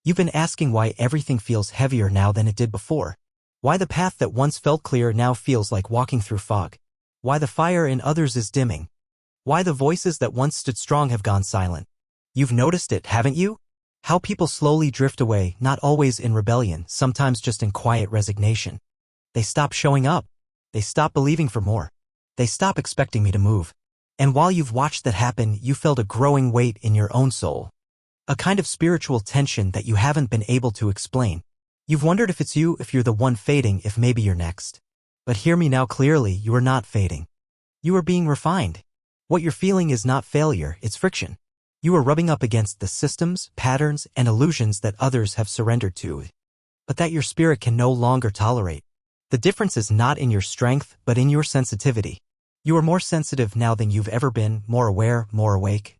You've been asking why everything feels heavier now than it did before. Why the path that once felt clear now feels like walking through fog. Why the fire in others is dimming. Why the voices that once stood strong have gone silent. You've noticed it, haven't you? How people slowly drift away, not always in rebellion, sometimes just in quiet resignation. They stop showing up. They stop believing for more. They stop expecting me to move. And while you've watched that happen, you felt a growing weight in your own soul. A kind of spiritual tension that you haven't been able to explain. You've wondered if it's you, if you're the one fading, if maybe you're next. But hear me now clearly, you are not fading. You are being refined. What you're feeling is not failure, it's friction. You are rubbing up against the systems, patterns, and illusions that others have surrendered to, but that your spirit can no longer tolerate. The difference is not in your strength, but in your sensitivity. You are more sensitive now than you've ever been, more aware, more awake,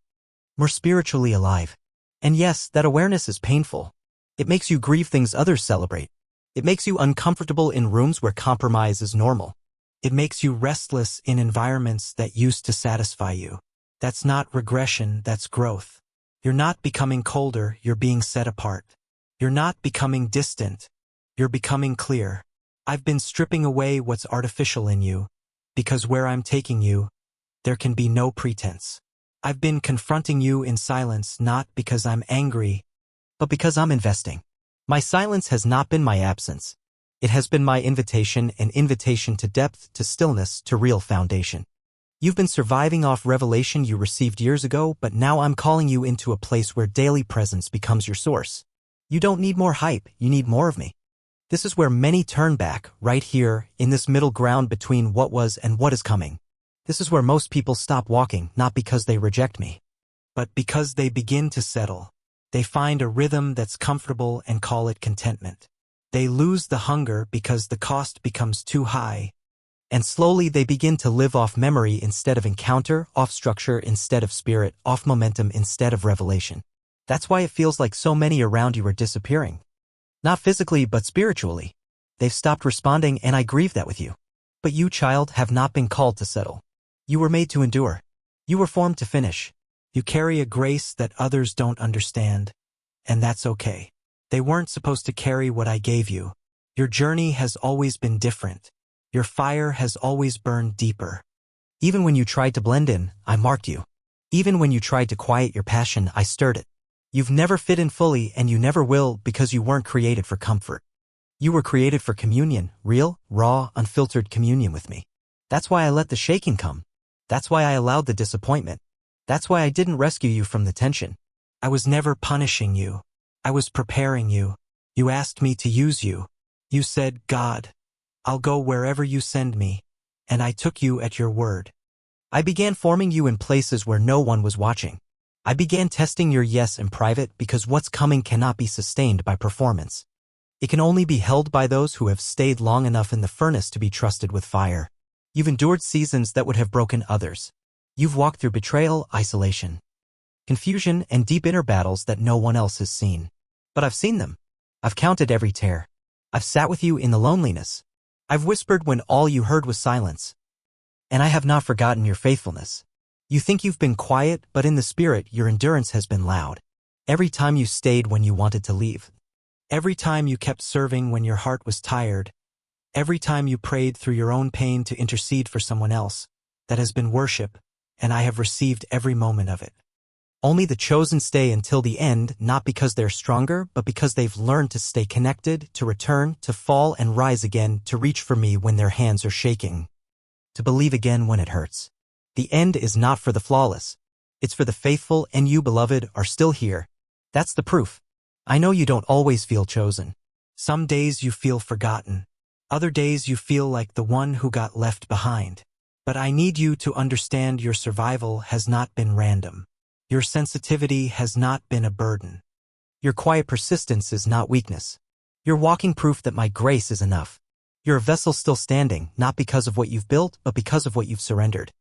more spiritually alive. And yes, that awareness is painful. It makes you grieve things others celebrate. It makes you uncomfortable in rooms where compromise is normal. It makes you restless in environments that used to satisfy you. That's not regression, that's growth. You're not becoming colder, you're being set apart. You're not becoming distant, you're becoming clear. I've been stripping away what's artificial in you, because where I'm taking you, there can be no pretense. I've been confronting you in silence not because I'm angry, but because I'm investing. My silence has not been my absence. It has been my invitation, an invitation to depth, to stillness, to real foundation. You've been surviving off revelation you received years ago, but now I'm calling you into a place where daily presence becomes your source. You don't need more hype, you need more of me. This is where many turn back, right here, in this middle ground between what was and what is coming. This is where most people stop walking, not because they reject me, but because they begin to settle. They find a rhythm that's comfortable and call it contentment. They lose the hunger because the cost becomes too high. And slowly they begin to live off memory instead of encounter, off structure instead of spirit, off momentum instead of revelation. That's why it feels like so many around you are disappearing. Not physically, but spiritually. They've stopped responding, and I grieve that with you. But you, child, have not been called to settle. You were made to endure. You were formed to finish. You carry a grace that others don't understand, and that's okay. They weren't supposed to carry what I gave you. Your journey has always been different. Your fire has always burned deeper. Even when you tried to blend in, I marked you. Even when you tried to quiet your passion, I stirred it. You've never fit in fully, and you never will, because you weren't created for comfort. You were created for communion, real, raw, unfiltered communion with me. That's why I let the shaking come. That's why I allowed the disappointment. That's why I didn't rescue you from the tension. I was never punishing you. I was preparing you. You asked me to use you. You said, God, I'll go wherever you send me. And I took you at your word. I began forming you in places where no one was watching. I began testing your yes in private because what's coming cannot be sustained by performance. It can only be held by those who have stayed long enough in the furnace to be trusted with fire. You've endured seasons that would have broken others. You've walked through betrayal, isolation, confusion, and deep inner battles that no one else has seen. But I've seen them. I've counted every tear. I've sat with you in the loneliness. I've whispered when all you heard was silence. And I have not forgotten your faithfulness. You think you've been quiet, but in the spirit, your endurance has been loud. Every time you stayed when you wanted to leave. Every time you kept serving when your heart was tired. Every time you prayed through your own pain to intercede for someone else. That has been worship, and I have received every moment of it. Only the chosen stay until the end, not because they're stronger, but because they've learned to stay connected, to return, to fall and rise again, to reach for me when their hands are shaking, to believe again when it hurts. The end is not for the flawless. It's for the faithful, and you, beloved, are still here. That's the proof. I know you don't always feel chosen. Some days you feel forgotten. Other days you feel like the one who got left behind. But I need you to understand your survival has not been random. Your sensitivity has not been a burden. Your quiet persistence is not weakness. You're walking proof that my grace is enough. You're a vessel still standing, not because of what you've built, but because of what you've surrendered.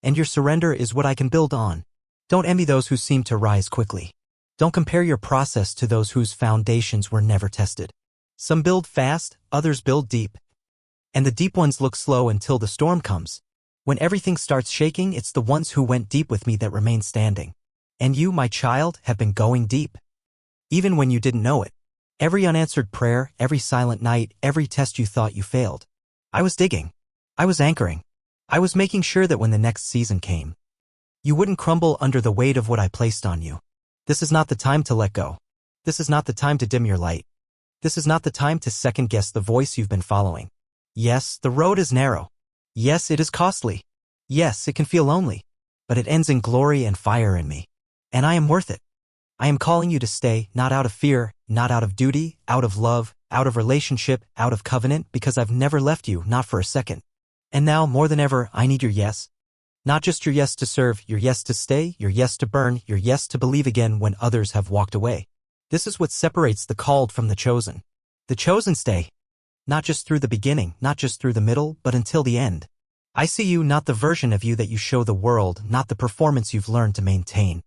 And your surrender is what I can build on. Don't envy those who seem to rise quickly. Don't compare your process to those whose foundations were never tested. Some build fast, others build deep. And the deep ones look slow until the storm comes. When everything starts shaking, it's the ones who went deep with me that remain standing. And you, my child, have been going deep. even when you didn't know it. Every unanswered prayer, every silent night, every test you thought you failed. I was digging. I was anchoring. I was making sure that when the next season came, you wouldn't crumble under the weight of what I placed on you. This is not the time to let go. This is not the time to dim your light. This is not the time to second-guess the voice you've been following. Yes, the road is narrow. Yes, it is costly. Yes, it can feel lonely. But it ends in glory and fire in me. And I am worth it. I am calling you to stay, not out of fear, not out of duty, out of love, out of relationship, out of covenant, because I've never left you, not for a second. And now, more than ever, I need your yes. Not just your yes to serve, your yes to stay, your yes to burn, your yes to believe again when others have walked away. This is what separates the called from the chosen. The chosen stay. Not just through the beginning, not just through the middle, but until the end. I see you, not the version of you that you show the world, not the performance you've learned to maintain.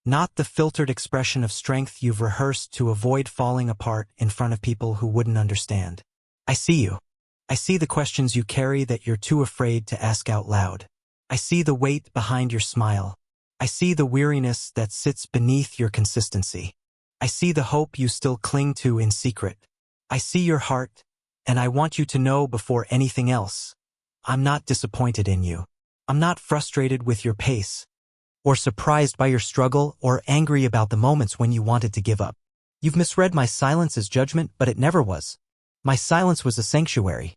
Not the filtered expression of strength you've rehearsed to avoid falling apart in front of people who wouldn't understand. I see you. I see the questions you carry that you're too afraid to ask out loud. I see the weight behind your smile. I see the weariness that sits beneath your consistency. I see the hope you still cling to in secret. I see your heart, and I want you to know before anything else. I'm not disappointed in you. I'm not frustrated with your pace, or surprised by your struggle, or angry about the moments when you wanted to give up. You've misread my silence as judgment, but it never was. My silence was a sanctuary.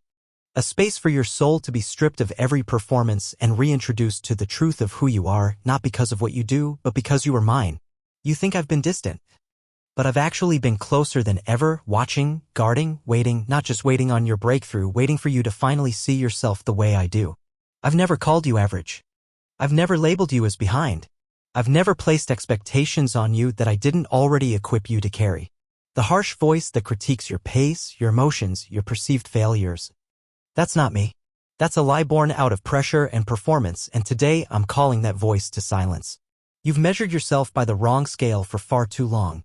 A space for your soul to be stripped of every performance and reintroduced to the truth of who you are, not because of what you do, but because you are mine. You think I've been distant, but I've actually been closer than ever, watching, guarding, waiting, not just waiting on your breakthrough, waiting for you to finally see yourself the way I do. I've never called you average. I've never labeled you as behind. I've never placed expectations on you that I didn't already equip you to carry. The harsh voice that critiques your pace, your emotions, your perceived failures. That's not me. That's a lie born out of pressure and performance, and today I'm calling that voice to silence. You've measured yourself by the wrong scale for far too long.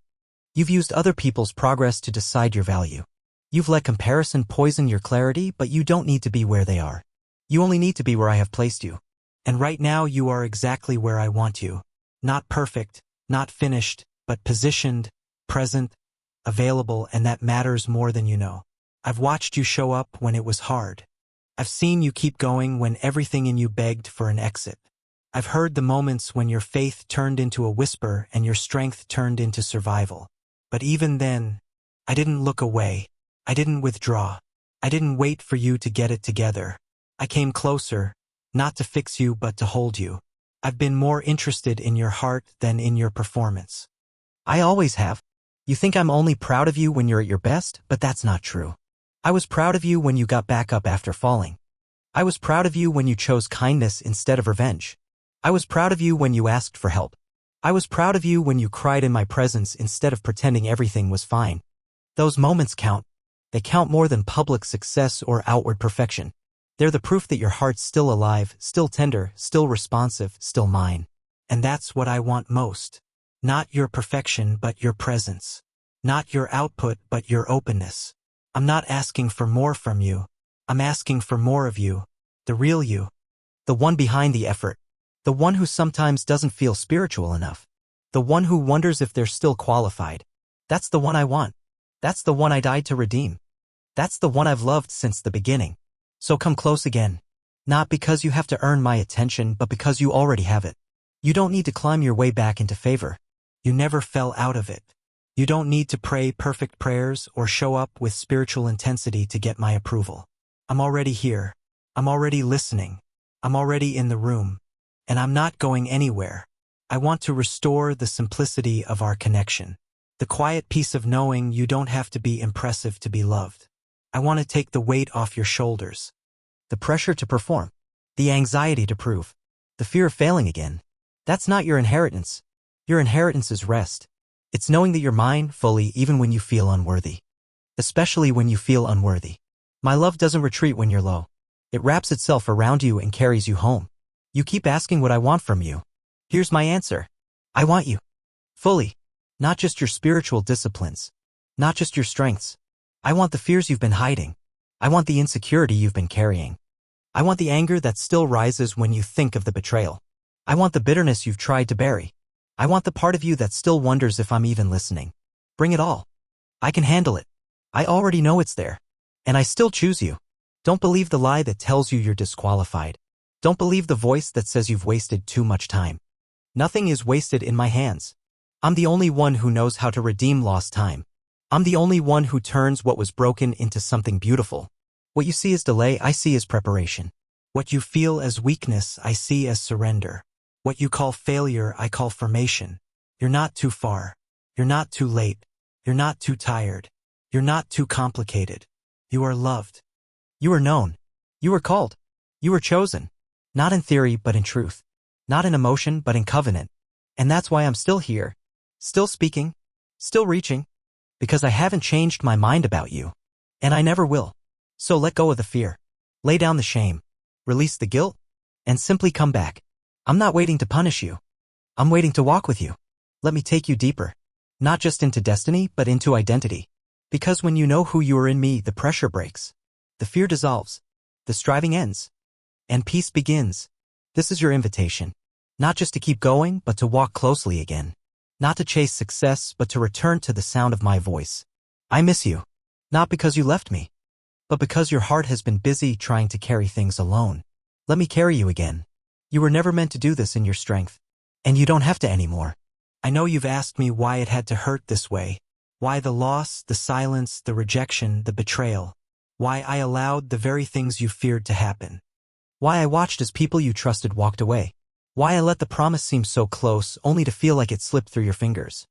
You've used other people's progress to decide your value. You've let comparison poison your clarity, but you don't need to be where they are. You only need to be where I have placed you. And right now you are exactly where I want you. Not perfect, not finished, but positioned, present, available, and that matters more than you know. I've watched you show up when it was hard. I've seen you keep going when everything in you begged for an exit. I've heard the moments when your faith turned into a whisper and your strength turned into survival. But even then, I didn't look away. I didn't withdraw. I didn't wait for you to get it together. I came closer, not to fix you but to hold you. I've been more interested in your heart than in your performance. I always have. You think I'm only proud of you when you're at your best, but that's not true. I was proud of you when you got back up after falling. I was proud of you when you chose kindness instead of revenge. I was proud of you when you asked for help. I was proud of you when you cried in my presence instead of pretending everything was fine. Those moments count. They count more than public success or outward perfection. They're the proof that your heart's still alive, still tender, still responsive, still mine. And that's what I want most. Not your perfection, but your presence. Not your output, but your openness. I'm not asking for more from you. I'm asking for more of you. The real you. The one behind the effort. The one who sometimes doesn't feel spiritual enough. The one who wonders if they're still qualified. That's the one I want. That's the one I died to redeem. That's the one I've loved since the beginning. So come close again. Not because you have to earn my attention, but because you already have it. You don't need to climb your way back into favor. You never fell out of it. You don't need to pray perfect prayers or show up with spiritual intensity to get my approval. I'm already here. I'm already listening. I'm already in the room. And I'm not going anywhere. I want to restore the simplicity of our connection. The quiet peace of knowing you don't have to be impressive to be loved. I want to take the weight off your shoulders. The pressure to perform. The anxiety to prove. The fear of failing again. That's not your inheritance. Your inheritance is rest. It's knowing that you're mine fully even when you feel unworthy. Especially when you feel unworthy. My love doesn't retreat when you're low. It wraps itself around you and carries you home. You keep asking what I want from you. Here's my answer. I want you. Fully. Not just your spiritual disciplines. Not just your strengths. I want the fears you've been hiding. I want the insecurity you've been carrying. I want the anger that still rises when you think of the betrayal. I want the bitterness you've tried to bury. I want the part of you that still wonders if I'm even listening. Bring it all. I can handle it. I already know it's there. And I still choose you. Don't believe the lie that tells you you're disqualified. Don't believe the voice that says you've wasted too much time. Nothing is wasted in my hands. I'm the only one who knows how to redeem lost time. I'm the only one who turns what was broken into something beautiful. What you see as delay, I see as preparation. What you feel as weakness, I see as surrender. What you call failure, I call formation. You're not too far. You're not too late. You're not too tired. You're not too complicated. You are loved. You are known. You are called. You are chosen. Not in theory, but in truth. Not in emotion, but in covenant. And that's why I'm still here. Still speaking. Still reaching. Because I haven't changed my mind about you. And I never will. So let go of the fear. Lay down the shame. Release the guilt. And simply come back. I'm not waiting to punish you. I'm waiting to walk with you. Let me take you deeper. Not just into destiny, but into identity. Because when you know who you are in me, the pressure breaks. The fear dissolves. The striving ends. And peace begins. This is your invitation. Not just to keep going, but to walk closely again. Not to chase success, but to return to the sound of my voice. I miss you. Not because you left me, but because your heart has been busy trying to carry things alone. Let me carry you again. You were never meant to do this in your strength. And you don't have to anymore. I know you've asked me why it had to hurt this way. Why the loss, the silence, the rejection, the betrayal. Why I allowed the very things you feared to happen. Why I watched as people you trusted walked away. Why I let the promise seem so close only to feel like it slipped through your fingers.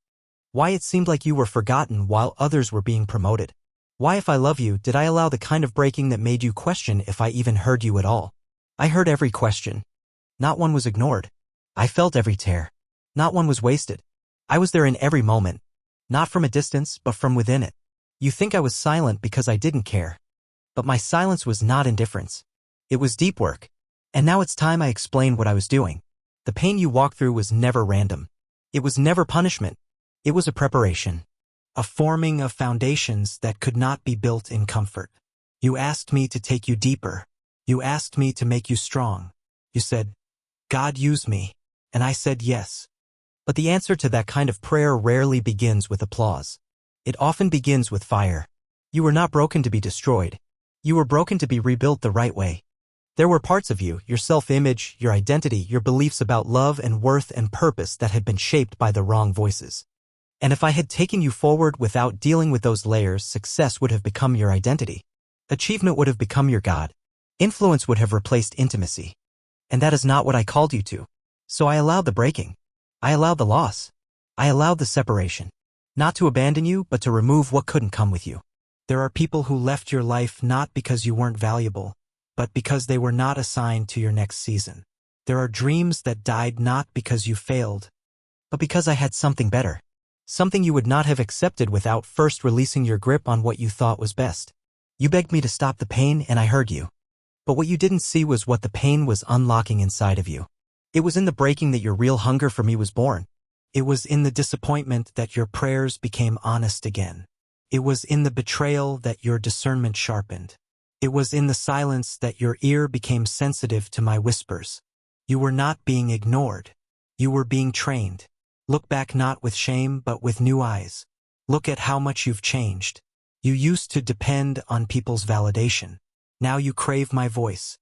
Why it seemed like you were forgotten while others were being promoted. Why, if I love you, did I allow the kind of breaking that made you question if I even heard you at all? I heard every question. Not one was ignored. I felt every tear. Not one was wasted. I was there in every moment. Not from a distance, but from within it. You think I was silent because I didn't care. But my silence was not indifference. It was deep work. And now it's time I explain what I was doing. The pain you walked through was never random. It was never punishment. It was a preparation. A forming of foundations that could not be built in comfort. You asked me to take you deeper. You asked me to make you strong. You said, God, use me. And I said yes. But the answer to that kind of prayer rarely begins with applause. It often begins with fire. You were not broken to be destroyed. You were broken to be rebuilt the right way. There were parts of you, your self-image, your identity, your beliefs about love and worth and purpose that had been shaped by the wrong voices. And if I had taken you forward without dealing with those layers, success would have become your identity. Achievement would have become your God. Influence would have replaced intimacy. And that is not what I called you to. So I allowed the breaking. I allowed the loss. I allowed the separation. Not to abandon you, but to remove what couldn't come with you. There are people who left your life not because you weren't valuable, but because they were not assigned to your next season. There are dreams that died not because you failed, but because I had something better. Something you would not have accepted without first releasing your grip on what you thought was best. You begged me to stop the pain, and I heard you. But what you didn't see was what the pain was unlocking inside of you. It was in the breaking that your real hunger for me was born. It was in the disappointment that your prayers became honest again. It was in the betrayal that your discernment sharpened. It was in the silence that your ear became sensitive to my whispers. You were not being ignored. You were being trained. Look back not with shame, but with new eyes. Look at how much you've changed. You used to depend on people's validation. Now you crave my voice.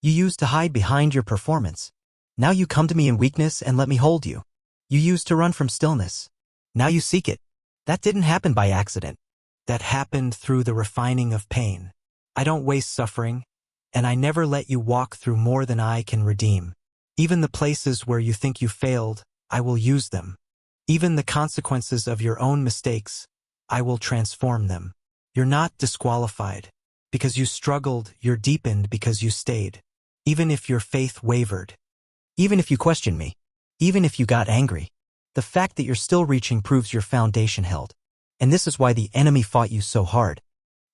You used to hide behind your performance. Now you come to me in weakness and let me hold you. You used to run from stillness. Now you seek it. That didn't happen by accident. That happened through the refining of pain. I don't waste suffering, and I never let you walk through more than I can redeem. Even the places where you think you failed, I will use them. Even the consequences of your own mistakes, I will transform them. You're not disqualified. Because you struggled, you're deepened because you stayed. Even if your faith wavered. Even if you questioned me. Even if you got angry. The fact that you're still reaching proves your foundation held. And this is why the enemy fought you so hard.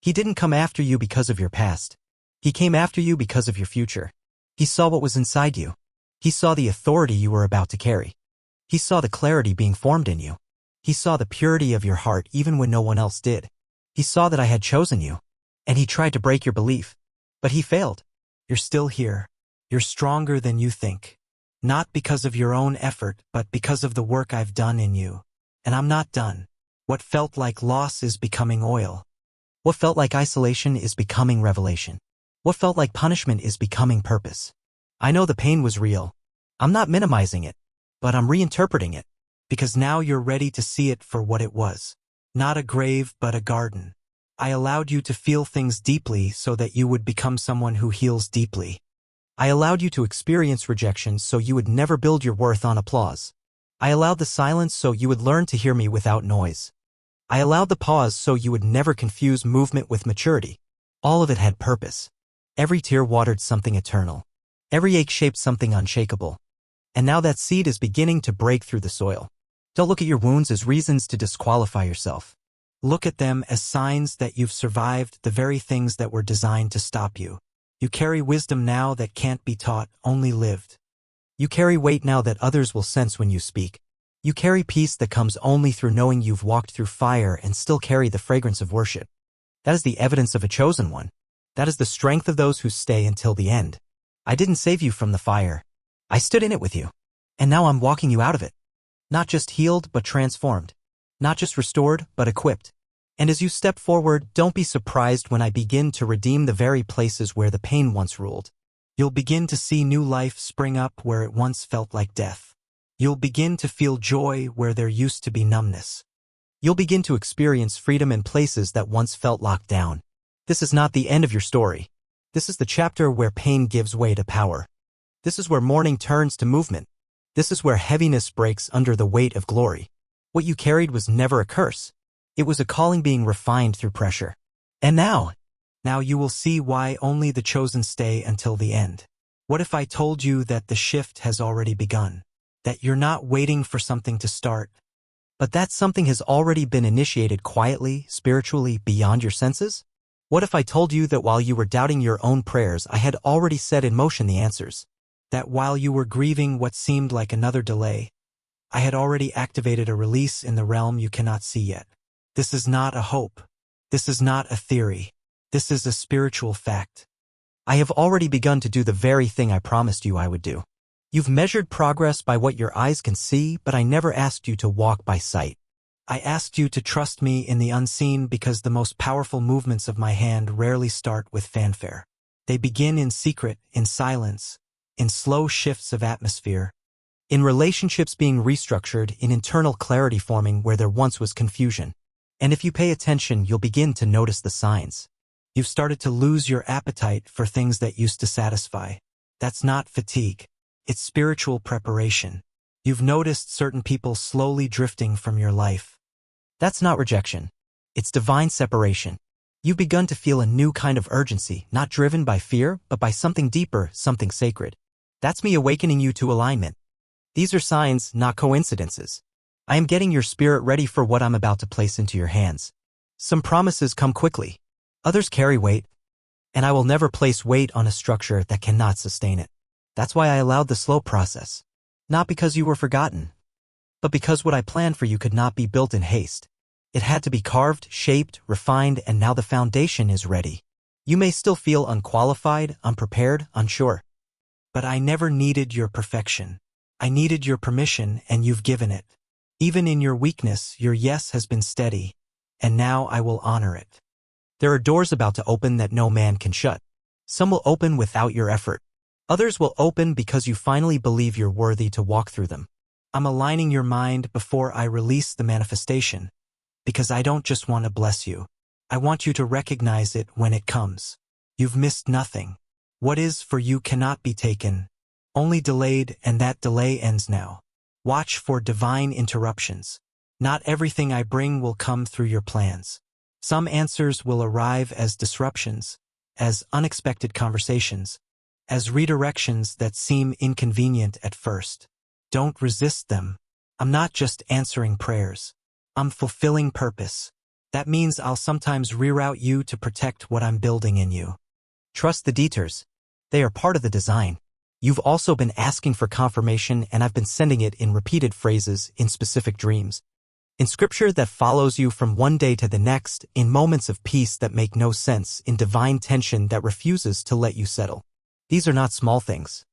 He didn't come after you because of your past. He came after you because of your future. He saw what was inside you. He saw the authority you were about to carry. He saw the clarity being formed in you. He saw the purity of your heart even when no one else did. He saw that I had chosen you. And he tried to break your belief. But he failed. You're still here. You're stronger than you think. Not because of your own effort, but because of the work I've done in you. And I'm not done. What felt like loss is becoming oil. What felt like isolation is becoming revelation. What felt like punishment is becoming purpose. I know the pain was real. I'm not minimizing it, but I'm reinterpreting it. Because now you're ready to see it for what it was. Not a grave, but a garden. I allowed you to feel things deeply so that you would become someone who heals deeply. I allowed you to experience rejection so you would never build your worth on applause. I allowed the silence so you would learn to hear me without noise. I allowed the pause so you would never confuse movement with maturity. All of it had purpose. Every tear watered something eternal. Every ache shaped something unshakable. And now that seed is beginning to break through the soil. Don't look at your wounds as reasons to disqualify yourself. Look at them as signs that you've survived the very things that were designed to stop you. You carry wisdom now that can't be taught, only lived. You carry weight now that others will sense when you speak. You carry peace that comes only through knowing you've walked through fire and still carry the fragrance of worship. That is the evidence of a chosen one. That is the strength of those who stay until the end. I didn't save you from the fire. I stood in it with you. And now I'm walking you out of it. Not just healed, but transformed. Not just restored, but equipped. And as you step forward, don't be surprised when I begin to redeem the very places where the pain once ruled. You'll begin to see new life spring up where it once felt like death. You'll begin to feel joy where there used to be numbness. You'll begin to experience freedom in places that once felt locked down. This is not the end of your story. This is the chapter where pain gives way to power. This is where mourning turns to movement. This is where heaviness breaks under the weight of glory. What you carried was never a curse. It was a calling being refined through pressure. And now you will see why only the chosen stay until the end. What if I told you that the shift has already begun? That you're not waiting for something to start, but that something has already been initiated quietly, spiritually, beyond your senses? What if I told you that while you were doubting your own prayers, I had already set in motion the answers? That while you were grieving what seemed like another delay, I had already activated a release in the realm you cannot see yet. This is not a hope. This is not a theory. This is a spiritual fact. I have already begun to do the very thing I promised you I would do. You've measured progress by what your eyes can see, but I never asked you to walk by sight. I asked you to trust me in the unseen because the most powerful movements of my hand rarely start with fanfare. They begin in secret, in silence, in slow shifts of atmosphere, in relationships being restructured, in internal clarity forming where there once was confusion. And if you pay attention, you'll begin to notice the signs. You've started to lose your appetite for things that used to satisfy. That's not fatigue. It's spiritual preparation. You've noticed certain people slowly drifting from your life. That's not rejection. It's divine separation. You've begun to feel a new kind of urgency, not driven by fear, but by something deeper, something sacred. That's me awakening you to alignment. These are signs, not coincidences. I am getting your spirit ready for what I'm about to place into your hands. Some promises come quickly. Others carry weight. And I will never place weight on a structure that cannot sustain it. That's why I allowed the slow process. Not because you were forgotten, but because what I planned for you could not be built in haste. It had to be carved, shaped, refined, and now the foundation is ready. You may still feel unqualified, unprepared, unsure. But I never needed your perfection. I needed your permission, and you've given it. Even in your weakness, your yes has been steady, and now I will honor it. There are doors about to open that no man can shut. Some will open without your effort. Others will open because you finally believe you're worthy to walk through them. I'm aligning your mind before I release the manifestation, because I don't just want to bless you. I want you to recognize it when it comes. You've missed nothing. What is for you cannot be taken, only delayed, and that delay ends now. Watch for divine interruptions. Not everything I bring will come through your plans. Some answers will arrive as disruptions, as unexpected conversations, as redirections that seem inconvenient at first. Don't resist them. I'm not just answering prayers. I'm fulfilling purpose. That means I'll sometimes reroute you to protect what I'm building in you. Trust the detours. They are part of the design. You've also been asking for confirmation, and I've been sending it in repeated phrases, in specific dreams. In scripture that follows you from one day to the next, in moments of peace that make no sense, in divine tension that refuses to let you settle. These are not small things.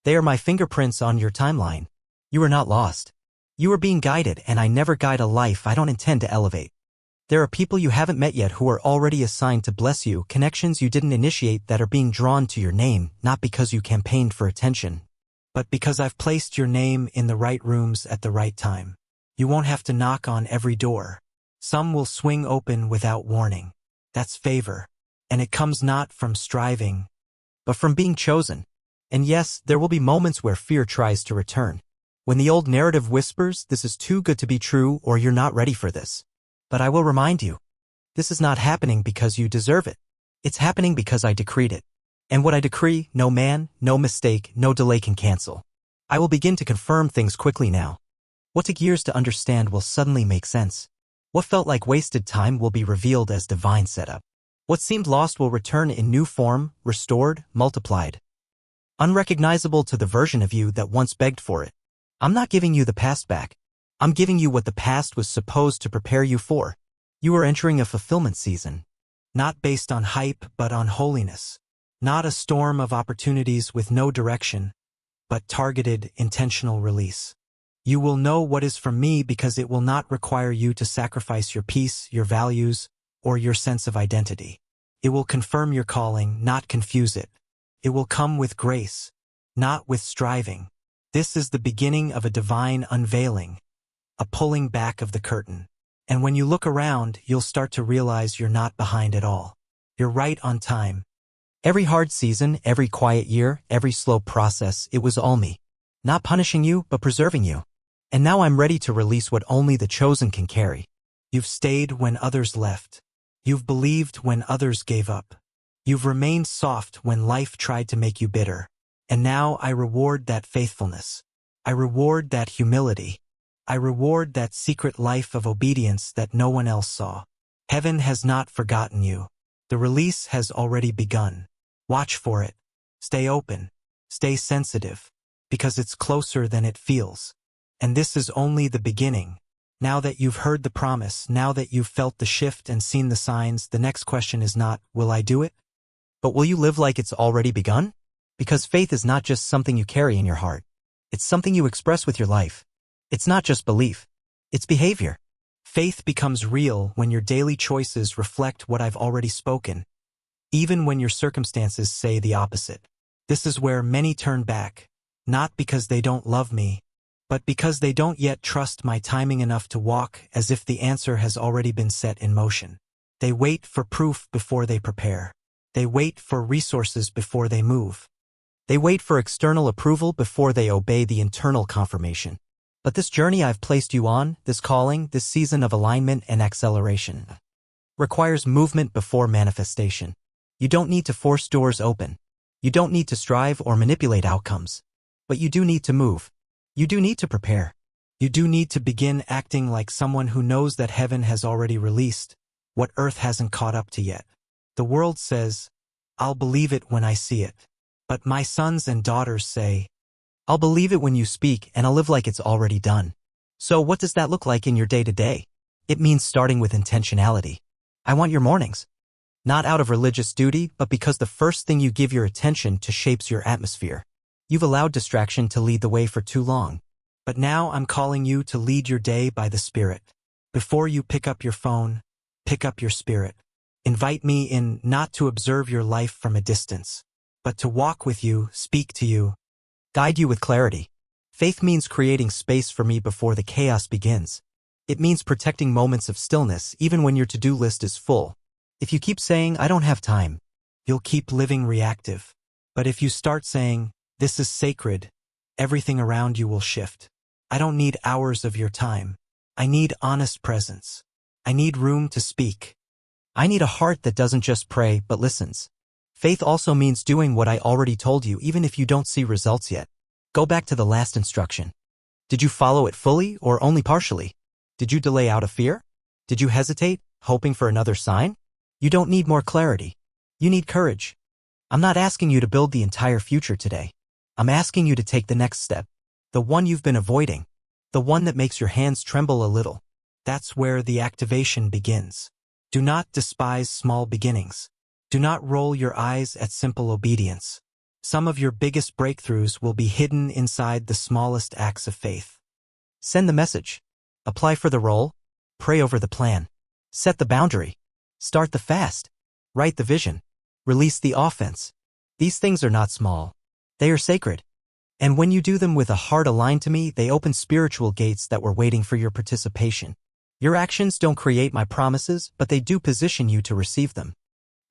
They are my fingerprints on your timeline. You are not lost. You are being guided, and I never guide a life I don't intend to elevate. There are people you haven't met yet who are already assigned to bless you, connections you didn't initiate that are being drawn to your name, not because you campaigned for attention, but because I've placed your name in the right rooms at the right time. You won't have to knock on every door. Some will swing open without warning. That's favor. And it comes not from striving, but from being chosen. And yes, there will be moments where fear tries to return. When the old narrative whispers, this is too good to be true or you're not ready for this. But I will remind you, this is not happening because you deserve it. It's happening because I decreed it. And what I decree, no man, no mistake, no delay can cancel. I will begin to confirm things quickly now. What took years to understand will suddenly make sense. What felt like wasted time will be revealed as divine setup. What seemed lost will return in new form, restored, multiplied. Unrecognizable to the version of you that once begged for it. I'm not giving you the past back. I'm giving you what the past was supposed to prepare you for. You are entering a fulfillment season. Not based on hype, but on holiness. Not a storm of opportunities with no direction, but targeted, intentional release. You will know what is from me because it will not require you to sacrifice your peace, your values, or your sense of identity. It will confirm your calling, not confuse it. It will come with grace, not with striving. This is the beginning of a divine unveiling, a pulling back of the curtain. And when you look around, you'll start to realize you're not behind at all. You're right on time. Every hard season, every quiet year, every slow process, it was all me. Not punishing you, but preserving you. And now I'm ready to release what only the chosen can carry. You've stayed when others left. You've believed when others gave up. You've remained soft when life tried to make you bitter. And now I reward that faithfulness. I reward that humility. I reward that secret life of obedience that no one else saw. Heaven has not forgotten you. The release has already begun. Watch for it. Stay open. Stay sensitive. Because it's closer than it feels. And this is only the beginning. Now that you've heard the promise, now that you've felt the shift and seen the signs, the next question is not, will I do it? But will you live like it's already begun? Because faith is not just something you carry in your heart. It's something you express with your life. It's not just belief. It's behavior. Faith becomes real when your daily choices reflect what I've already spoken, even when your circumstances say the opposite. This is where many turn back, not because they don't love me, but because they don't yet trust my timing enough to walk as if the answer has already been set in motion. They wait for proof before they prepare. They wait for resources before they move. They wait for external approval before they obey the internal confirmation. But this journey I've placed you on, this calling, this season of alignment and acceleration, requires movement before manifestation. You don't need to force doors open. You don't need to strive or manipulate outcomes. But you do need to move. You do need to prepare. You do need to begin acting like someone who knows that heaven has already released what earth hasn't caught up to yet. The world says, I'll believe it when I see it. But my sons and daughters say, I'll believe it when you speak and I'll live like it's already done. So what does that look like in your day-to-day? It means starting with intentionality. I want your mornings. Not out of religious duty, but because the first thing you give your attention to shapes your atmosphere. You've allowed distraction to lead the way for too long. But now I'm calling you to lead your day by the Spirit. Before you pick up your phone, pick up your spirit. Invite me in, not to observe your life from a distance, but to walk with you, speak to you, guide you with clarity. Faith means creating space for me before the chaos begins. It means protecting moments of stillness even when your to-do list is full. If you keep saying, I don't have time, you'll keep living reactive. But if you start saying, this is sacred, everything around you will shift. I don't need hours of your time. I need honest presence. I need room to speak. I need a heart that doesn't just pray but listens. Faith also means doing what I already told you even if you don't see results yet. Go back to the last instruction. Did you follow it fully or only partially? Did you delay out of fear? Did you hesitate, hoping for another sign? You don't need more clarity. You need courage. I'm not asking you to build the entire future today. I'm asking you to take the next step. The one you've been avoiding. The one that makes your hands tremble a little. That's where the activation begins. Do not despise small beginnings. Do not roll your eyes at simple obedience. Some of your biggest breakthroughs will be hidden inside the smallest acts of faith. Send the message. Apply for the role. Pray over the plan. Set the boundary. Start the fast. Write the vision. Release the offense. These things are not small. They are sacred. And when you do them with a heart aligned to me, they open spiritual gates that were waiting for your participation. Your actions don't create my promises, but they do position you to receive them.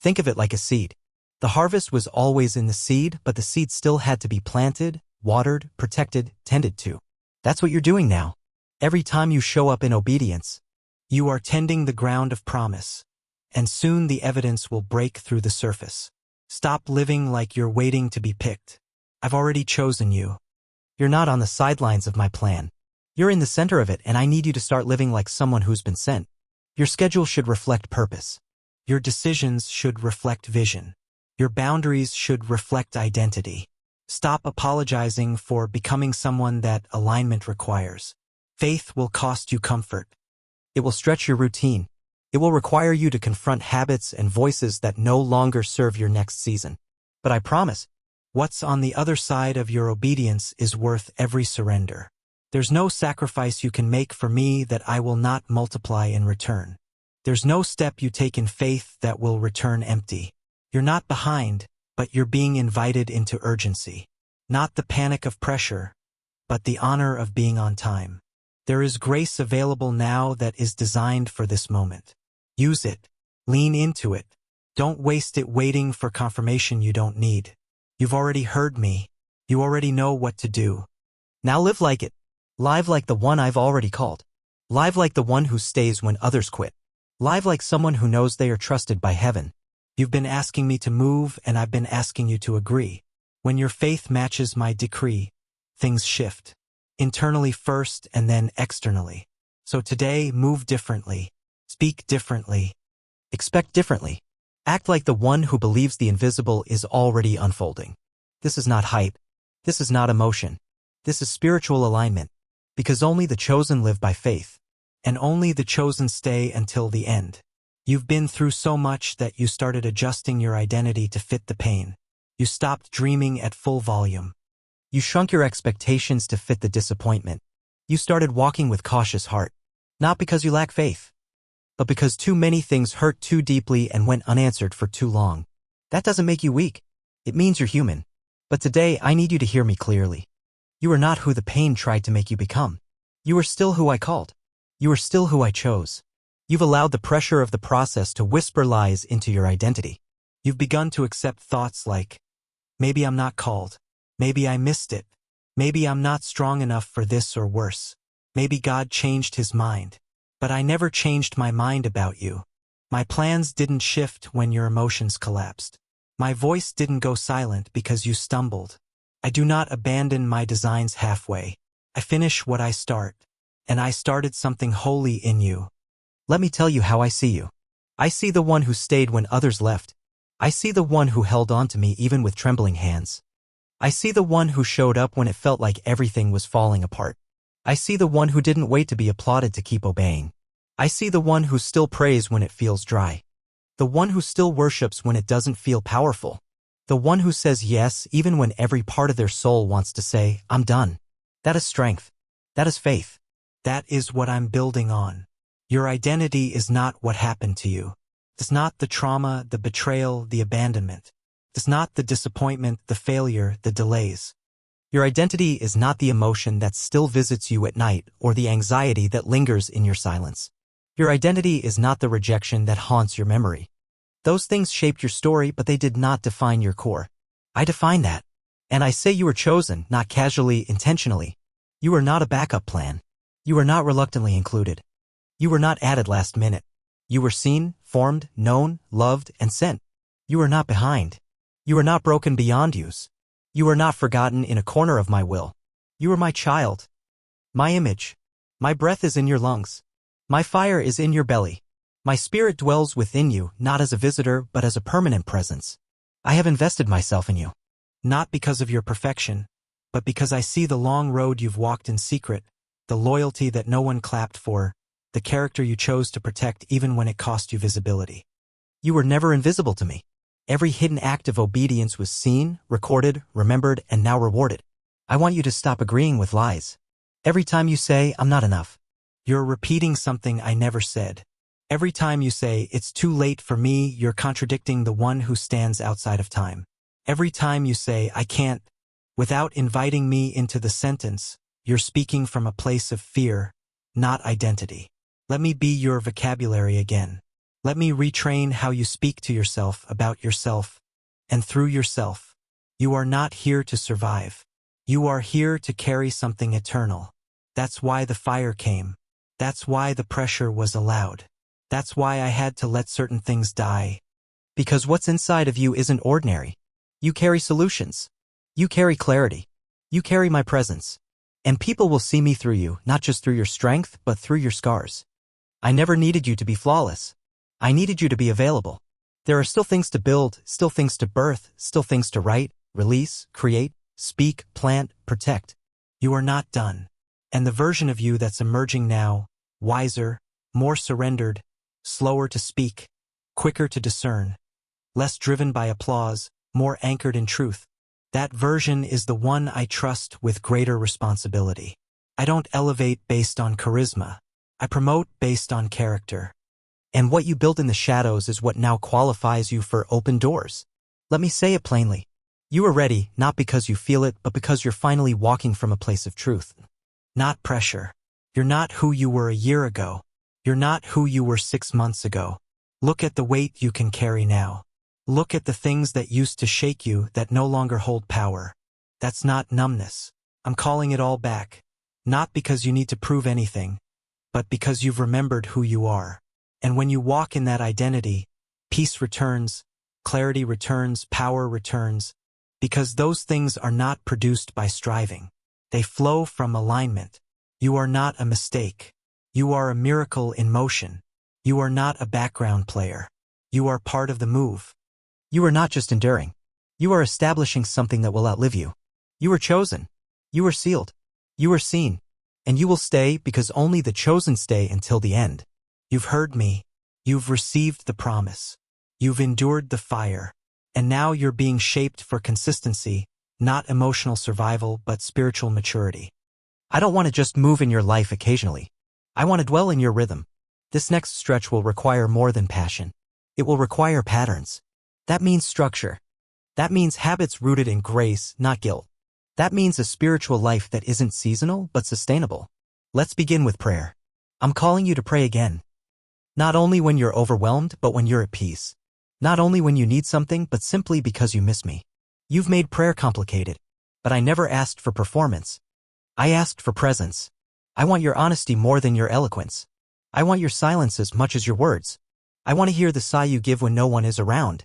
Think of it like a seed. The harvest was always in the seed, but the seed still had to be planted, watered, protected, tended to. That's what you're doing now. Every time you show up in obedience, you are tending the ground of promise. And soon the evidence will break through the surface. Stop living like you're waiting to be picked. I've already chosen you. You're not on the sidelines of my plan. You're in the center of it, and I need you to start living like someone who's been sent. Your schedule should reflect purpose. Your decisions should reflect vision. Your boundaries should reflect identity. Stop apologizing for becoming someone that alignment requires. Faith will cost you comfort. It will stretch your routine. It will require you to confront habits and voices that no longer serve your next season. But I promise, what's on the other side of your obedience is worth every surrender. There's no sacrifice you can make for me that I will not multiply in return. There's no step you take in faith that will return empty. You're not behind, but you're being invited into urgency. Not the panic of pressure, but the honor of being on time. There is grace available now that is designed for this moment. Use it. Lean into it. Don't waste it waiting for confirmation you don't need. You've already heard me. You already know what to do. Now live like it. Live like the one I've already called. Live like the one who stays when others quit. Live like someone who knows they are trusted by heaven. You've been asking me to move, and I've been asking you to agree. When your faith matches my decree, things shift. Internally first and then externally. So today, move differently. Speak differently. Expect differently. Act like the one who believes the invisible is already unfolding. This is not hype. This is not emotion. This is spiritual alignment. Because only the chosen live by faith. And only the chosen stay until the end. You've been through so much that you started adjusting your identity to fit the pain. You stopped dreaming at full volume. You shrunk your expectations to fit the disappointment. You started walking with cautious heart. Not because you lack faith, but because too many things hurt too deeply and went unanswered for too long. That doesn't make you weak. It means you're human. But today, I need you to hear me clearly. You are not who the pain tried to make you become. You are still who I called. You are still who I chose. You've allowed the pressure of the process to whisper lies into your identity. You've begun to accept thoughts like, maybe I'm not called. Maybe I missed it. Maybe I'm not strong enough for this or worse. Maybe God changed his mind. But I never changed my mind about you. My plans didn't shift when your emotions collapsed. My voice didn't go silent because you stumbled. I do not abandon my designs halfway. I finish what I start. And I started something holy in you. Let me tell you how I see you. I see the one who stayed when others left. I see the one who held on to me even with trembling hands. I see the one who showed up when it felt like everything was falling apart. I see the one who didn't wait to be applauded to keep obeying. I see the one who still prays when it feels dry. The one who still worships when it doesn't feel powerful. The one who says yes even when every part of their soul wants to say, I'm done. That is strength. That is faith. That is what I'm building on. Your identity is not what happened to you. It's not the trauma, the betrayal, the abandonment. It's not the disappointment, the failure, the delays. Your identity is not the emotion that still visits you at night or the anxiety that lingers in your silence. Your identity is not the rejection that haunts your memory. Those things shaped your story, but they did not define your core. I define that. And I say you were chosen, not casually, intentionally. You are not a backup plan. You are not reluctantly included. You were not added last minute. You were seen, formed, known, loved, and sent. You are not behind. You are not broken beyond use. You are not forgotten in a corner of my will. You are my child. My image. My breath is in your lungs. My fire is in your belly. My spirit dwells within you, not as a visitor, but as a permanent presence. I have invested myself in you. Not because of your perfection, but because I see the long road you've walked in secret, the loyalty that no one clapped for, the character you chose to protect even when it cost you visibility. You were never invisible to me. Every hidden act of obedience was seen, recorded, remembered, and now rewarded. I want you to stop agreeing with lies. Every time you say, I'm not enough, you're repeating something I never said. Every time you say, it's too late for me, you're contradicting the one who stands outside of time. Every time you say, I can't, without inviting me into the sentence, you're speaking from a place of fear, not identity. Let me be your vocabulary again. Let me retrain how you speak to yourself about yourself and through yourself. You are not here to survive. You are here to carry something eternal. That's why the fire came. That's why the pressure was allowed. That's why I had to let certain things die. Because what's inside of you isn't ordinary. You carry solutions. You carry clarity. You carry my presence. And people will see me through you, not just through your strength, but through your scars. I never needed you to be flawless. I needed you to be available. There are still things to build, still things to birth, still things to write, release, create, speak, plant, protect. You are not done. And the version of you that's emerging now, wiser, more surrendered, slower to speak, quicker to discern, less driven by applause, more anchored in truth. That version is the one I trust with greater responsibility. I don't elevate based on charisma. I promote based on character. And what you build in the shadows is what now qualifies you for open doors. Let me say it plainly. You are ready, not because you feel it, but because you're finally walking from a place of truth. Not pressure. You're not who you were a year ago. You're not who you were 6 months ago. Look at the weight you can carry now. Look at the things that used to shake you that no longer hold power. That's not numbness. I'm calling it all back. Not because you need to prove anything, but because you've remembered who you are. And when you walk in that identity, peace returns, clarity returns, power returns, because those things are not produced by striving. They flow from alignment. You are not a mistake. You are a miracle in motion. You are not a background player. You are part of the move. You are not just enduring. You are establishing something that will outlive you. You are chosen. You are sealed. You are seen. And you will stay because only the chosen stay until the end. You've heard me. You've received the promise. You've endured the fire. And now you're being shaped for consistency, not emotional survival, but spiritual maturity. I don't want to just move in your life occasionally. I want to dwell in your rhythm. This next stretch will require more than passion. It will require patterns. That means structure. That means habits rooted in grace, not guilt. That means a spiritual life that isn't seasonal, but sustainable. Let's begin with prayer. I'm calling you to pray again. Not only when you're overwhelmed, but when you're at peace. Not only when you need something, but simply because you miss me. You've made prayer complicated, but I never asked for performance. I asked for presence. I want your honesty more than your eloquence. I want your silence as much as your words. I want to hear the sigh you give when no one is around.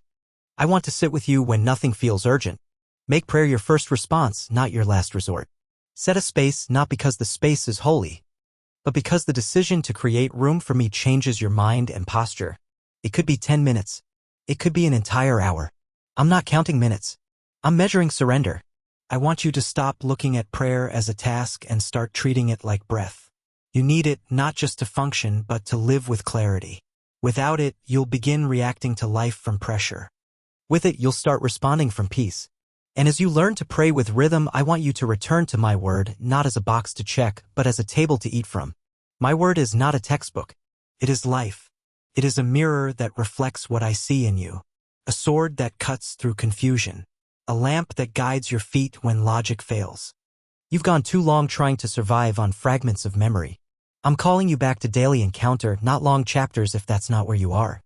I want to sit with you when nothing feels urgent. Make prayer your first response, not your last resort. Set a space not because the space is holy, but because the decision to create room for me changes your mind and posture. It could be 10 minutes. It could be an entire hour. I'm not counting minutes. I'm measuring surrender. I want you to stop looking at prayer as a task and start treating it like breath. You need it not just to function, but to live with clarity. Without it, you'll begin reacting to life from pressure. With it, you'll start responding from peace. And as you learn to pray with rhythm, I want you to return to my word, not as a box to check, but as a table to eat from. My word is not a textbook. It is life. It is a mirror that reflects what I see in you. A sword that cuts through confusion. A lamp that guides your feet when logic fails. You've gone too long trying to survive on fragments of memory. I'm calling you back to daily encounter, not long chapters if that's not where you are.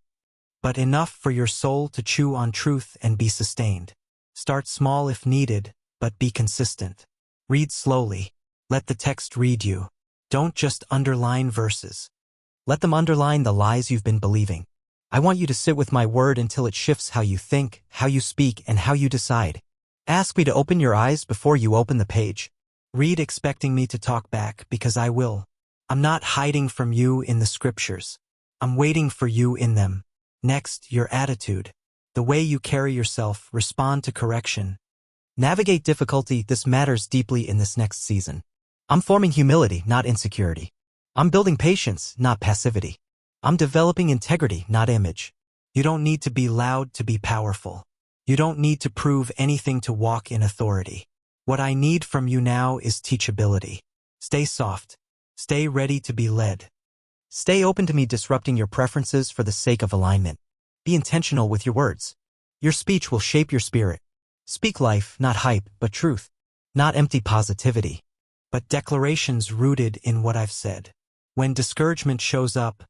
But enough for your soul to chew on truth and be sustained. Start small if needed, but be consistent. Read slowly. Let the text read you. Don't just underline verses. Let them underline the lies you've been believing. I want you to sit with my word until it shifts how you think, how you speak, and how you decide. Ask me to open your eyes before you open the page. Read expecting me to talk back, because I will. I'm not hiding from you in the scriptures. I'm waiting for you in them. Next, your attitude. The way you carry yourself, respond to correction. Navigate difficulty. This matters deeply in this next season. I'm forming humility, not insecurity. I'm building patience, not passivity. I'm developing integrity, not image. You don't need to be loud to be powerful. You don't need to prove anything to walk in authority. What I need from you now is teachability. Stay soft. Stay ready to be led. Stay open to me disrupting your preferences for the sake of alignment. Be intentional with your words. Your speech will shape your spirit. Speak life, not hype, but truth. Not empty positivity, but declarations rooted in what I've said. When discouragement shows up,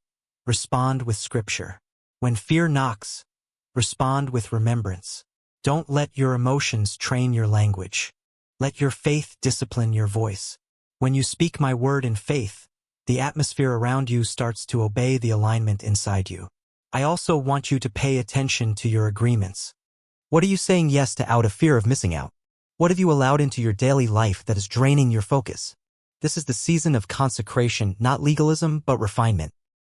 respond with scripture. When fear knocks, respond with remembrance. Don't let your emotions train your language. Let your faith discipline your voice. When you speak my word in faith, the atmosphere around you starts to obey the alignment inside you. I also want you to pay attention to your agreements. What are you saying yes to out of fear of missing out? What have you allowed into your daily life that is draining your focus? This is the season of consecration, not legalism, but refinement.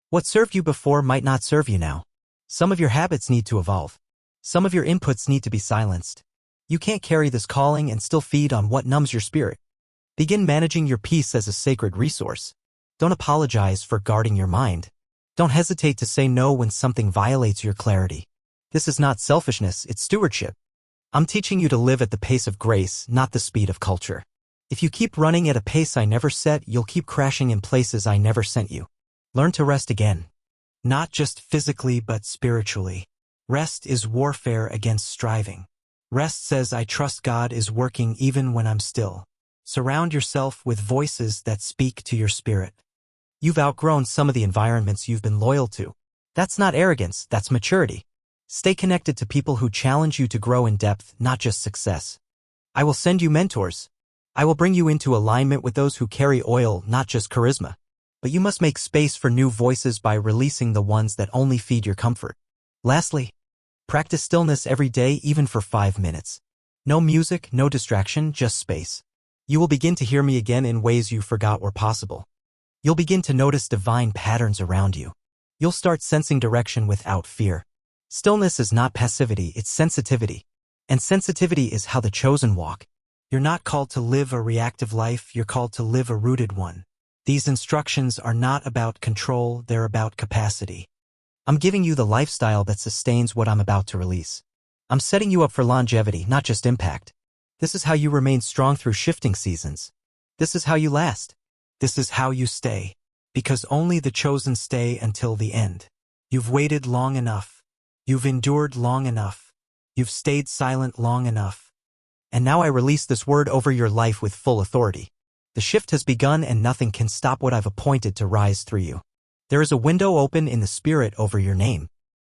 What served you before might not serve you now. Some of your habits need to evolve. Some of your inputs need to be silenced. You can't carry this calling and still feed on what numbs your spirit. Begin managing your peace as a sacred resource. Don't apologize for guarding your mind. Don't hesitate to say no when something violates your clarity. This is not selfishness, it's stewardship. I'm teaching you to live at the pace of grace, not the speed of culture. If you keep running at a pace I never set, you'll keep crashing in places I never sent you. Learn to rest again. Not just physically, but spiritually. Rest is warfare against striving. Rest says I trust God is working even when I'm still. Surround yourself with voices that speak to your spirit. You've outgrown some of the environments you've been loyal to. That's not arrogance, that's maturity. Stay connected to people who challenge you to grow in depth, not just success. I will send you mentors. I will bring you into alignment with those who carry oil, not just charisma. But you must make space for new voices by releasing the ones that only feed your comfort. Lastly, practice stillness every day, even for 5 minutes. No music, no distraction, just space. You will begin to hear me again in ways you forgot were possible. You'll begin to notice divine patterns around you. You'll start sensing direction without fear. Stillness is not passivity, it's sensitivity. And sensitivity is how the chosen walk. You're not called to live a reactive life, you're called to live a rooted one. These instructions are not about control, they're about capacity. I'm giving you the lifestyle that sustains what I'm about to release. I'm setting you up for longevity, not just impact. This is how you remain strong through shifting seasons. This is how you last. This is how you stay. Because only the chosen stay until the end. You've waited long enough. You've endured long enough. You've stayed silent long enough. And now I release this word over your life with full authority. The shift has begun and nothing can stop what I've appointed to rise through you. There is a window open in the spirit over your name.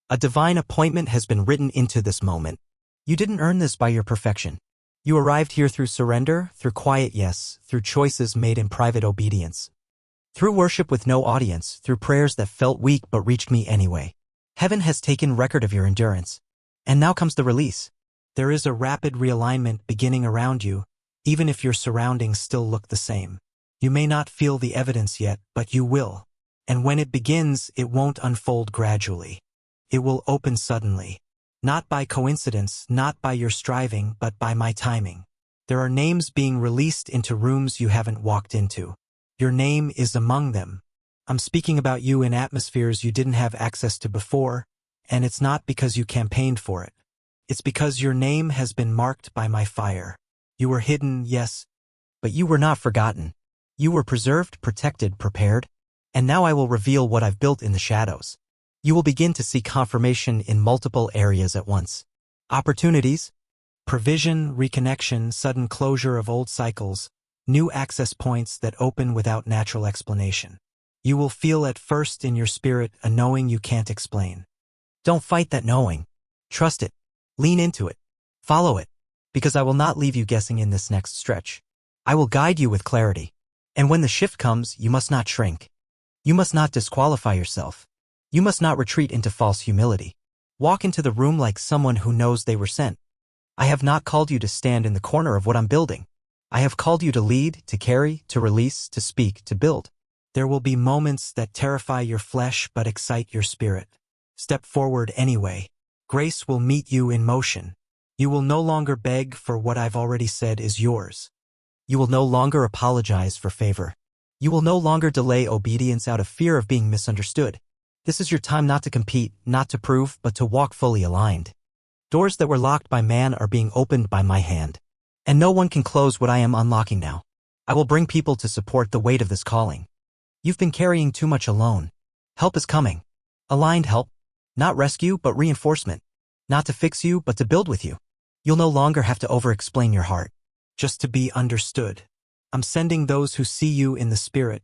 A divine appointment has been written into this moment. You didn't earn this by your perfection. You arrived here through surrender, through quiet yes, through choices made in private obedience. Through worship with no audience, through prayers that felt weak but reached me anyway. Heaven has taken record of your endurance. And now comes the release. There is a rapid realignment beginning around you, even if your surroundings still look the same. You may not feel the evidence yet, but you will. And when it begins, it won't unfold gradually. It will open suddenly. Not by coincidence, not by your striving, but by my timing. There are names being released into rooms you haven't walked into. Your name is among them. I'm speaking about you in atmospheres you didn't have access to before, and it's not because you campaigned for it. It's because your name has been marked by my fire. You were hidden, yes, but you were not forgotten. You were preserved, protected, prepared. And now I will reveal what I've built in the shadows. You will begin to see confirmation in multiple areas at once. Opportunities, provision, reconnection, sudden closure of old cycles, new access points that open without natural explanation. You will feel at first in your spirit a knowing you can't explain. Don't fight that knowing. Trust it. Lean into it. Follow it. Because I will not leave you guessing in this next stretch. I will guide you with clarity. And when the shift comes, you must not shrink. You must not disqualify yourself. You must not retreat into false humility. Walk into the room like someone who knows they were sent. I have not called you to stand in the corner of what I'm building. I have called you to lead, to carry, to release, to speak, to build. There will be moments that terrify your flesh but excite your spirit. Step forward anyway. Grace will meet you in motion. You will no longer beg for what I've already said is yours. You will no longer apologize for favor. You will no longer delay obedience out of fear of being misunderstood. This is your time not to compete, not to prove, but to walk fully aligned. Doors that were locked by man are being opened by my hand. And no one can close what I am unlocking now. I will bring people to support the weight of this calling. You've been carrying too much alone. Help is coming. Aligned help. Not rescue, but reinforcement. Not to fix you, but to build with you. You'll no longer have to over-explain your heart, just to be understood. I'm sending those who see you in the spirit,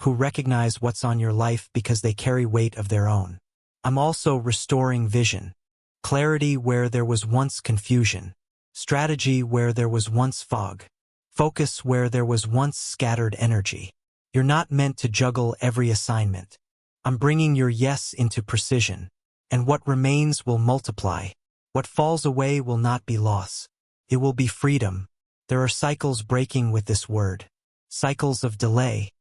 who recognize what's on your life because they carry weight of their own. I'm also restoring vision. Clarity where there was once confusion. Strategy where there was once fog. Focus where there was once scattered energy. You're not meant to juggle every assignment. I'm bringing your yes into precision, and what remains will multiply. What falls away will not be loss. It will be freedom. There are cycles breaking with this word. Cycles of delay,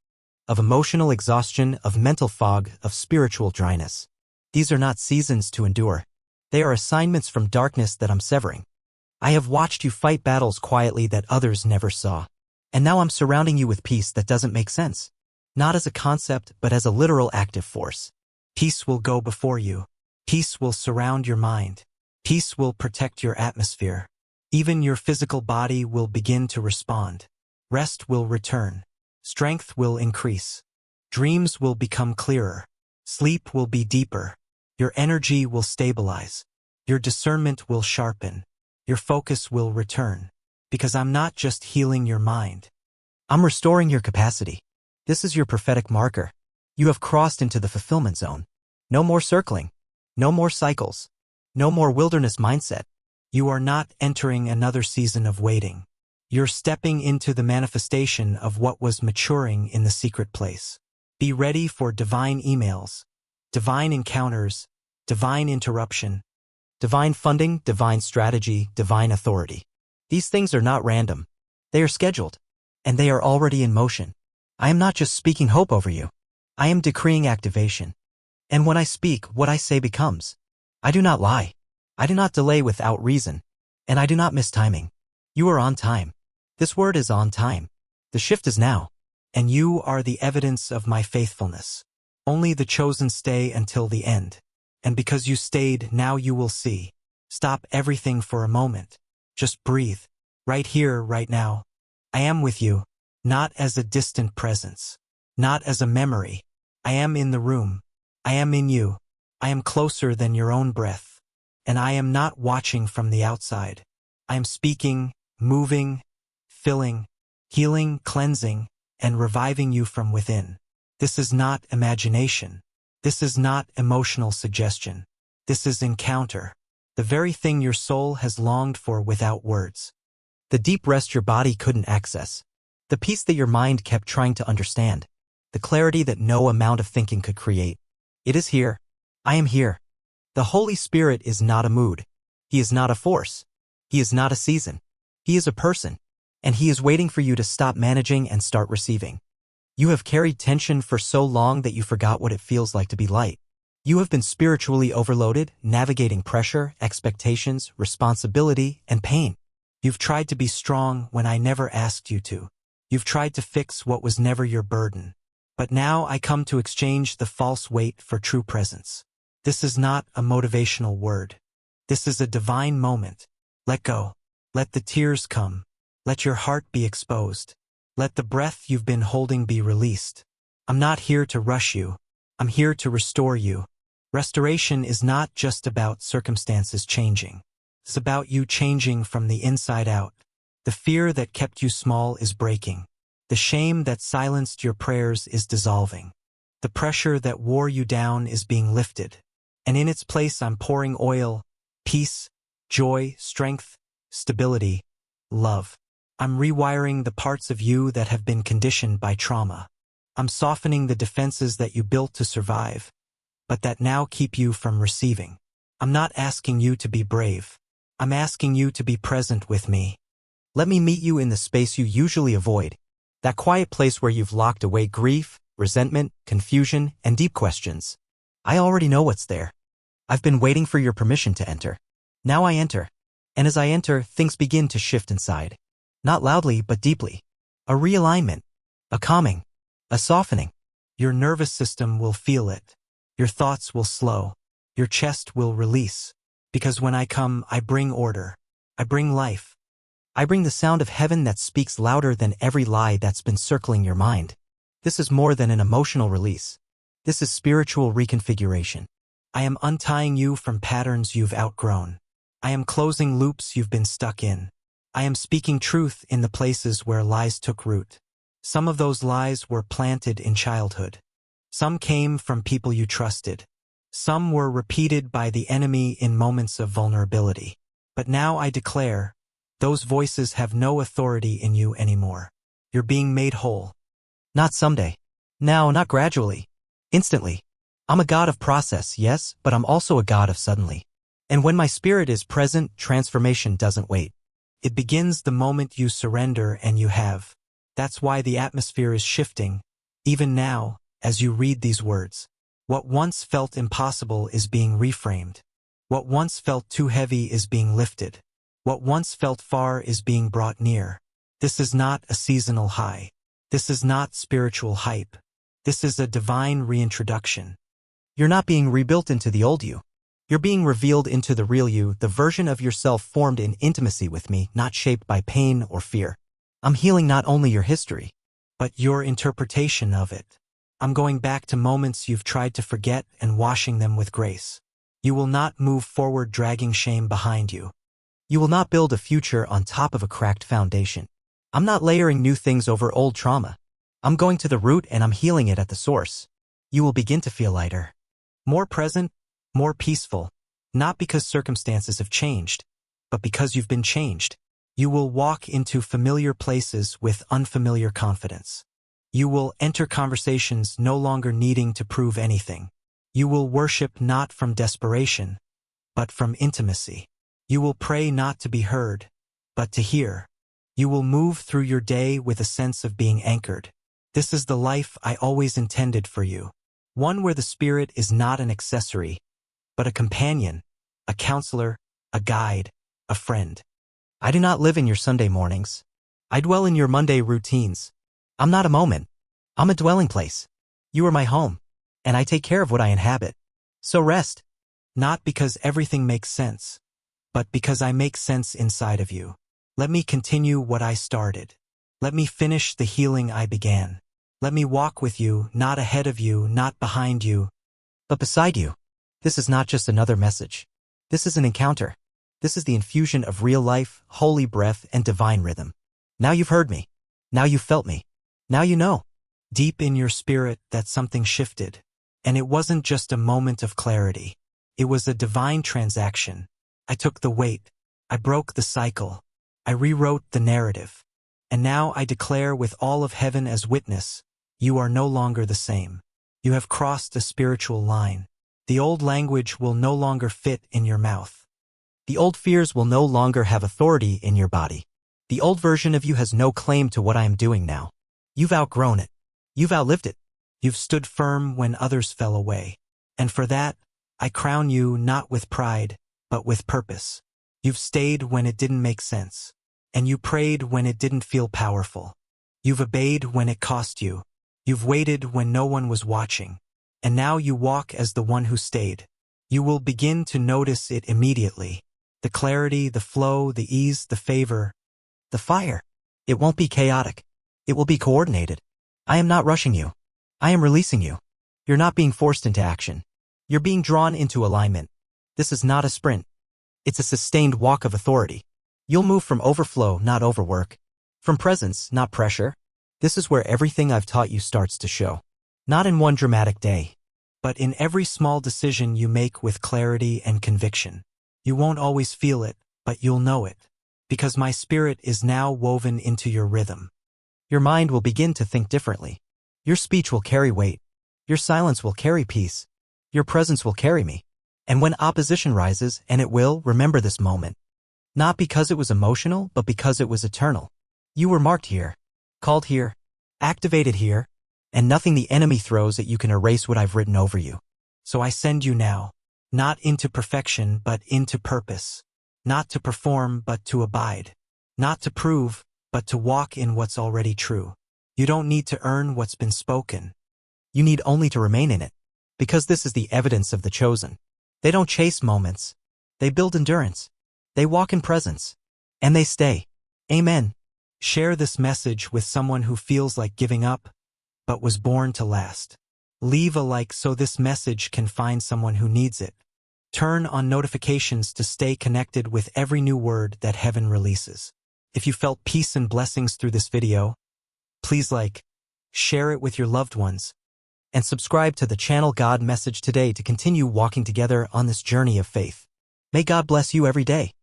of emotional exhaustion, of mental fog, of spiritual dryness. These are not seasons to endure. They are assignments from darkness that I'm severing. I have watched you fight battles quietly that others never saw. And now I'm surrounding you with peace that doesn't make sense. Not as a concept, but as a literal active force. Peace will go before you. Peace will surround your mind. Peace will protect your atmosphere. Even your physical body will begin to respond. Rest will return. Strength will increase. Dreams will become clearer. Sleep will be deeper. Your energy will stabilize. Your discernment will sharpen. Your focus will return. Because I'm not just healing your mind. I'm restoring your capacity. This is your prophetic marker. You have crossed into the fulfillment zone. No more circling. No more cycles. No more wilderness mindset. You are not entering another season of waiting. You're stepping into the manifestation of what was maturing in the secret place. Be ready for divine emails, divine encounters, divine interruption, divine funding, divine strategy, divine authority. These things are not random. They are scheduled, and they are already in motion. I am not just speaking hope over you. I am decreeing activation. And when I speak, what I say becomes. I do not lie. I do not delay without reason. And I do not miss timing. You are on time. This word is on time. The shift is now. And you are the evidence of my faithfulness. Only the chosen stay until the end. And because you stayed, now you will see. Stop everything for a moment. Just breathe. Right here, right now. I am with you, not as a distant presence, not as a memory. I am in the room. I am in you. I am closer than your own breath. And I am not watching from the outside. I am speaking, moving, filling, healing, cleansing, and reviving you from within. This is not imagination. This is not emotional suggestion. This is encounter. The very thing your soul has longed for without words. The deep rest your body couldn't access. The peace that your mind kept trying to understand. The clarity that no amount of thinking could create. It is here. I am here. The Holy Spirit is not a mood. He is not a force. He is not a season. He is a person. And he is waiting for you to stop managing and start receiving. You have carried tension for so long that you forgot what it feels like to be light. You have been spiritually overloaded, navigating pressure, expectations, responsibility, and pain. You've tried to be strong when I never asked you to. You've tried to fix what was never your burden. But now I come to exchange the false weight for true presence. This is not a motivational word. This is a divine moment. Let go. Let the tears come. Let your heart be exposed. Let the breath you've been holding be released. I'm not here to rush you. I'm here to restore you. Restoration is not just about circumstances changing. It's about you changing from the inside out. The fear that kept you small is breaking. The shame that silenced your prayers is dissolving. The pressure that wore you down is being lifted. And in its place I'm pouring oil, peace, joy, strength, stability, love. I'm rewiring the parts of you that have been conditioned by trauma. I'm softening the defenses that you built to survive, but that now keep you from receiving. I'm not asking you to be brave. I'm asking you to be present with me. Let me meet you in the space you usually avoid, that quiet place where you've locked away grief, resentment, confusion, and deep questions. I already know what's there. I've been waiting for your permission to enter. Now I enter. And as I enter, things begin to shift inside. Not loudly, but deeply. A realignment. A calming. A softening. Your nervous system will feel it. Your thoughts will slow. Your chest will release. Because when I come, I bring order. I bring life. I bring the sound of heaven that speaks louder than every lie that's been circling your mind. This is more than an emotional release. This is spiritual reconfiguration. I am untying you from patterns you've outgrown. I am closing loops you've been stuck in. I am speaking truth in the places where lies took root. Some of those lies were planted in childhood. Some came from people you trusted. Some were repeated by the enemy in moments of vulnerability. But now I declare, those voices have no authority in you anymore. You're being made whole. Not someday. Now, not gradually. Instantly. I'm a God of process, yes, but I'm also a God of suddenly. And when my spirit is present, transformation doesn't wait. It begins the moment you surrender, and you have. That's why the atmosphere is shifting, even now, as you read these words. What once felt impossible is being reframed. What once felt too heavy is being lifted. What once felt far is being brought near. This is not a seasonal high. This is not spiritual hype. This is a divine reintroduction. You're not being rebuilt into the old you. You're being revealed into the real you, the version of yourself formed in intimacy with me, not shaped by pain or fear. I'm healing not only your history, but your interpretation of it. I'm going back to moments you've tried to forget and washing them with grace. You will not move forward dragging shame behind you. You will not build a future on top of a cracked foundation. I'm not layering new things over old trauma. I'm going to the root and I'm healing it at the source. You will begin to feel lighter. More present, more peaceful. Not because circumstances have changed, but because you've been changed. You will walk into familiar places with unfamiliar confidence. You will enter conversations no longer needing to prove anything. You will worship not from desperation, but from intimacy. You will pray not to be heard, but to hear. You will move through your day with a sense of being anchored. This is the life I always intended for you. One where the spirit is not an accessory, but a companion, a counselor, a guide, a friend. I do not live in your Sunday mornings. I dwell in your Monday routines. I'm not a moment. I'm a dwelling place. You are my home, and I take care of what I inhabit. So rest, not because everything makes sense, but because I make sense inside of you. Let me continue what I started. Let me finish the healing I began. Let me walk with you, not ahead of you, not behind you, but beside you. This is not just another message. This is an encounter. This is the infusion of real life, holy breath, and divine rhythm. Now you've heard me. Now you've felt me. Now you know, deep in your spirit, that something shifted. And it wasn't just a moment of clarity. It was a divine transaction. I took the weight. I broke the cycle. I rewrote the narrative. And now I declare with all of heaven as witness, you are no longer the same. You have crossed a spiritual line. The old language will no longer fit in your mouth. The old fears will no longer have authority in your body. The old version of you has no claim to what I am doing now. You've outgrown it. You've outlived it. You've stood firm when others fell away. And for that, I crown you not with pride, but with purpose. You've stayed when it didn't make sense. And you prayed when it didn't feel powerful. You've obeyed when it cost you. You've waited when no one was watching. And now you walk as the one who stayed. You will begin to notice it immediately. The clarity, the flow, the ease, the favor, the fire. It won't be chaotic. It will be coordinated. I am not rushing you. I am releasing you. You're not being forced into action. You're being drawn into alignment. This is not a sprint. It's a sustained walk of authority. You'll move from overflow, not overwork. From presence, not pressure. This is where everything I've taught you starts to show. Not in one dramatic day, but in every small decision you make with clarity and conviction. You won't always feel it, but you'll know it. Because my spirit is now woven into your rhythm. Your mind will begin to think differently. Your speech will carry weight. Your silence will carry peace. Your presence will carry me. And when opposition rises, and it will, remember this moment. Not because it was emotional, but because it was eternal. You were marked here, called here, activated here, and nothing the enemy throws at you can erase what I've written over you. So I send you now, not into perfection, but into purpose. Not to perform, but to abide. Not to prove, but to walk in what's already true. You don't need to earn what's been spoken. You need only to remain in it. Because this is the evidence of the chosen. They don't chase moments. They build endurance. They walk in presence. And they stay. Amen. Share this message with someone who feels like giving up, but was born to last. Leave a like so this message can find someone who needs it. Turn on notifications to stay connected with every new word that heaven releases. If you felt peace and blessings through this video, please like, share it with your loved ones, and subscribe to the channel God Message Today to continue walking together on this journey of faith. May God bless you every day.